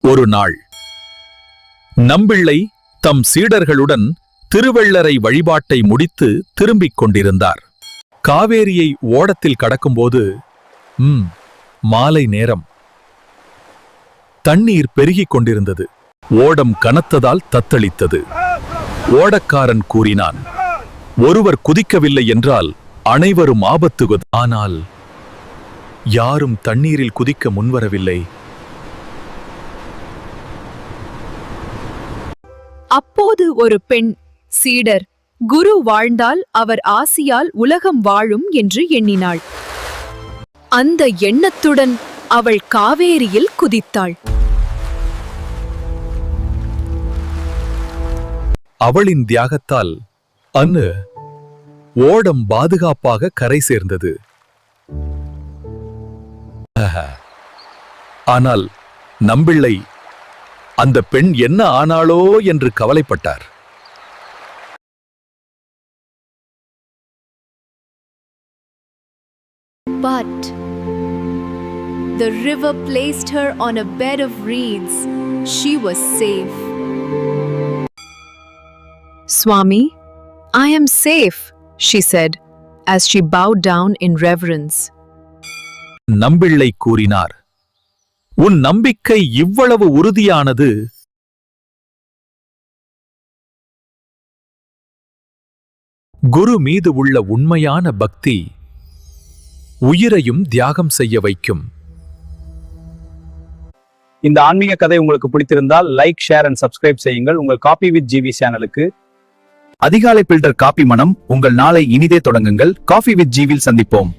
ஒரு நாள் நம்பிள்ளை தம் சீடர்களுடன் திருவெள்ளரை வழிபாட்டை முடித்து திரும்பிக் கொண்டிருந்தார். காவேரியை ஓடத்தில் கடக்கும்போது மாலை நேரம். தண்ணீர் பெருகிக் கொண்டிருந்தது. ஓடம் கனத்ததால் தத்தளித்தது. ஓடக்காரன் கூறினான், ஒருவர் குதிக்கவில்லை என்றால் அனைவரும் ஆபத்து. ஆனால் யாரும் தண்ணீரில் குதிக்க முன்வரவில்லை. அப்போது ஒரு பெண் சீடர், குரு வாழ்ந்தால் அவர் ஆசியால் உலகம் வாழும் என்று எண்ணினாள். அந்த எண்ணத்துடன் அவள் காவேரியில் குதித்தாள். அவளின் தியாகத்தால் அன்னு ஓடம் பாதுகாப்பாக கரை சேர்ந்தது. ஆனால் நம்பிள்ளை அந்த பெண் என்ன ஆனாளோ என்று கவலைப்பட்டார். But the river placed her on a bed of reeds. She was safe. Swami, I am safe, she said, as she bowed down in reverence. Nampillai கூறினார், உன் நம்பிக்கை இவ்வளவு உறுதியானது. குரு மீது உள்ள உண்மையான பக்தி உயிரையும் தியாகம் செய்ய வைக்கும். இந்த ஆன்மீக கதை உங்களுக்கு பிடித்திருந்தால் லைக், ஷேர் அண்ட் சப்ஸ்கிரைப் செய்யுங்கள். உங்கள் காபி வித் ஜிவி சேனலுக்கு. அதிகாலை பில்டர் காபி மனம். உங்கள் நாளை இனிதே தொடங்குங்கள். காஃபி வித் ஜிவில் சந்திப்போம்.